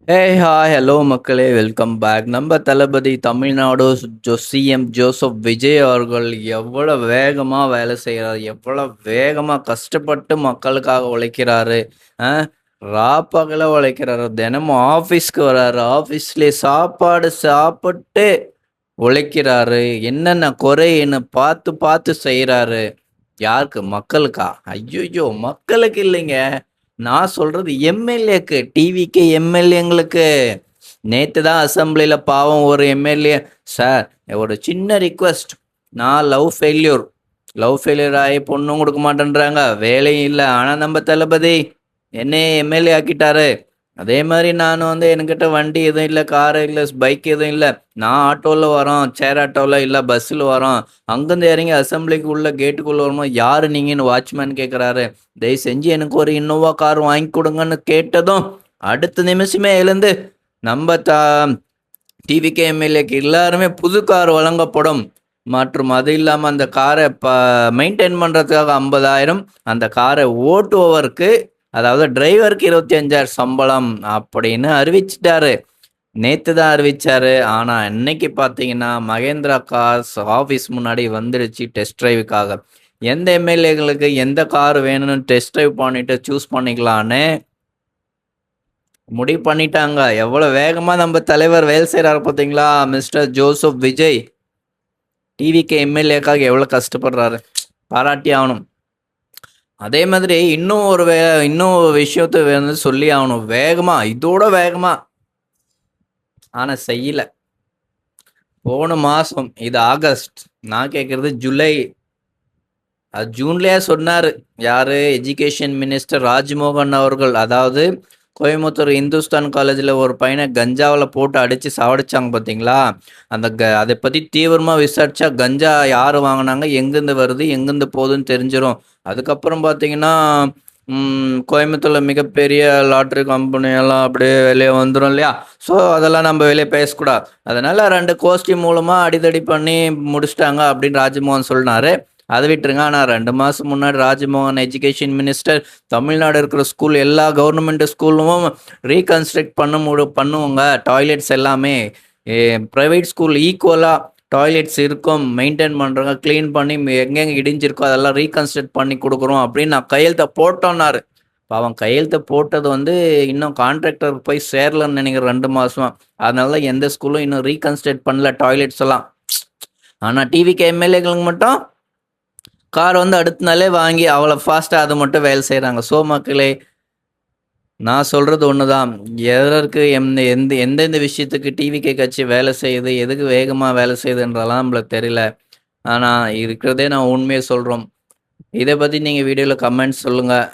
Hi hello மக்களே, welcome back. நம்ம தளபதி Tamil Nadu CM Joseph Vijay அவர்கள் எவ்வளோ வேகமாக வேலை செய்கிறாரு, எவ்வளோ வேகமாக கஷ்டப்பட்டு மக்களுக்காக உழைக்கிறாரு. ராப்பகல உழைக்கிறாரு, தினமும் ஆஃபீஸ்க்கு வராரு, ஆஃபீஸ்லேயே சாப்பாடு சாப்பிட்டு உழைக்கிறாரு. என்னென்ன குறைன்னு பார்த்து பார்த்து செய்கிறாரு. யாருக்கு? மக்களுக்கா? ஐயோ, மக்களுக்கு இல்லைங்க. நான் சொல்றது எம்எல்ஏக்கு, டிவிக்கு எம்எல்ஏங்களுக்கு. நேற்று தான் அசம்பிளியில் பாவம் ஒரு எம்எல்ஏ, சார் ஒரு சின்ன ரிக்வெஸ்ட், நான் லவ் ஃபெயிலியர் ஆகி பொண்ணும் கொடுக்க மாட்டேன்றாங்க, வேலையும் இல்லை, ஆனால் நம்ம தளபதி என்னையே எம்எல்ஏ ஆக்கிட்டாரு. அதே மாதிரி நான் என்கிட்ட வண்டி எதுவும் இல்லை, கார் இல்லை, பைக் எதுவும் இல்லை, நான் ஆட்டோவில் வரோம், சேர் ஆட்டோவில் இல்லை, பஸ்ஸில் வரோம். அங்கேருந்து இறங்கி அசம்பிளிக்கு உள்ள கேட்டுக்குள்ளே வரும்போது யார் நீங்கன்னு வாட்ச்மேன் கேட்குறாரு. தயவு செஞ்சு எனக்கு ஒரு இன்னோவா கார் வாங்கி கொடுங்கன்னு கேட்டதும் அடுத்த நிமிஷமே எழுந்து நம்ம டிவிகே எம்எல்ஏக்கு எல்லாருமே புது கார் வழங்கப்படும், மற்றும் அது இல்லாமல் அந்த காரை மெயின்டைன் பண்ணுறதுக்காக 50,000, அந்த காரை ஓட்டுபவருக்கு, அதாவது டிரைவருக்கு 25,000 சம்பளம் அப்படின்னு அறிவிச்சிட்டாரு. நேற்று தான் அறிவிச்சாரு. ஆனால் இன்னைக்கு பார்த்தீங்கன்னா மகேந்திரா கார்ஸ் ஆஃபீஸ் முன்னாடி வந்துடுச்சு டெஸ்ட் ட்ரைவுக்காக. எந்த எம்எல்ஏங்களுக்கு எந்த கார் வேணும்னு டெஸ்ட் ட்ரைவ் பண்ணிட்டு சூஸ் பண்ணிக்கலான்னு முடிவு பண்ணிட்டாங்க. எவ்வளோ வேகமாக நம்ம தலைவர் வேலை செய்கிறாரு பார்த்தீங்களா, மிஸ்டர் ஜோசப் விஜய். டிவிக்கு எம்எல்ஏக்காக எவ்வளோ கஷ்டப்படுறாரு, பாராட்டி ஆகணும். அதே மாதிரி இன்னும் விஷயத்த சொல்லி ஆகணும், வேகமாக, இதோட வேகமாக. ஆனால் செய்யலை. போன மாதம், இது ஆகஸ்ட், நான் கேட்குறது ஜூலை, அது ஜூன்லேயே சொன்னார். யார்? எஜுகேஷன் மினிஸ்டர் ராஜ்மோகன் அவர்கள். அதாவது கோயம்புத்தூர் இந்துஸ்தான் காலேஜில் ஒரு பையனை கஞ்சாவில் போட்டு அடித்து சாவடிச்சாங்க பார்த்தீங்களா. அதை பற்றி தீவிரமாக விசாரித்தா கஞ்சா யார் வாங்கினாங்க, எங்கேருந்து வருது, எங்கேருந்து போகுதுன்னு தெரிஞ்சிடும். அதுக்கப்புறம் பார்த்தீங்கன்னா கோயம்புத்தூரில் மிகப்பெரிய லாட்ரி கம்பெனியெல்லாம் அப்படியே வெளியே வந்துடும் இல்லையா. ஸோ அதெல்லாம் நம்ம வெளியே பேசக்கூடாது. அதனால் 2 கோஷ்டி மூலமாக அடிதடி பண்ணி முடிச்சிட்டாங்க அப்படின்னு ராஜ்மோகன் சொன்னார். அதை விட்டுருங்க. ஆனால் 2 மாதம் முன்னாடி ராஜ்மோகன் எஜுகேஷன் மினிஸ்டர் தமிழ்நாடு இருக்கிற ஸ்கூல், எல்லா கவர்மெண்ட் ஸ்கூலும் ரீகன்ஸ்ட்ரக்ட் பண்ணுவாங்க. டாய்லெட்ஸ் எல்லாமே ப்ரைவேட் ஸ்கூல் ஈக்குவலாக டாய்லெட்ஸ் இருக்கும், மெயின்டைன் பண்ணுறாங்க, க்ளீன் பண்ணி எங்கெங்கே இடிஞ்சிருக்கோ அதெல்லாம் ரீகன்ஸ்ட்ரக்ட் பண்ணி கொடுக்குறோம் அப்படின்னு நான் கையெழுத்தை போட்டோன்னாரு. அவன் கையெழுத்தை போட்டது இன்னும் கான்ட்ராக்டர் போய் சேரலன்னு நினைக்கிறேன் 2 மாதமா. அதனால தான் எந்த ஸ்கூலும் இன்னும் ரீகன்ஸ்ட்ரக்ட் பண்ணல டாய்லெட்ஸ் எல்லாம். ஆனால் டிவிக்கு எம்எல்ஏங்களுக்கு மட்டும் கார் அடுத்த நாளே வாங்கி அவ்வளோ ஃபாஸ்ட்டாக அது மட்டும் வேலை செய்கிறாங்க. ஸோ மக்களே, நான் சொல்கிறது ஒன்று தான். எதற்கு எந்தெந்த விஷயத்துக்கு டிவிகே கட்சி வேலை செய்யுது, எதுக்கு வேகமாக வேலை செய்யுதுன்றலாம் நம்மளுக்கு தெரியல. ஆனால் இருக்கிறதே நான் உண்மையை சொல்கிறோம். இதை பற்றி நீங்கள் வீடியோவில் கமெண்ட்ஸ் சொல்லுங்கள்.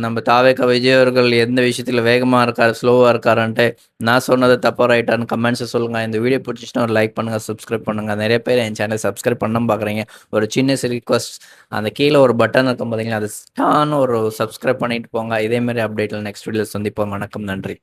நம்ம தாவேக்கா விஜய் அவர்கள் எந்த விஷயத்தில் வேகமாக இருக்கார், ஸ்லோவாக இருக்காருன்ட்டு. நான் சொன்னது தப்பாக ரைட்டான்னு கமெண்ட்ஸை சொல்லுங்கள். இந்த வீடியோ பிடிச்சிச்சுன்னா ஒரு லைக் பண்ணுங்கள், சப்ஸ்கிரைப் பண்ணுங்கள். நிறைய பேர் என் சேனலை சப்ஸ்கிரைப் பண்ணணும் பார்க்குறீங்க. ஒரு சின்ன ரிக்வஸ்ட், அந்த கீழே ஒரு பட்டன் இருக்கும் பார்த்தீங்களா, அது ஸ்டான்னு ஒரு சப்ஸ்கிரைப் பண்ணிட்டு போங்க. இதேமாதிரி அப்டேட்டில் நெக்ஸ்ட் வீடியோவில் சந்திப்போம். வணக்கம், நன்றி.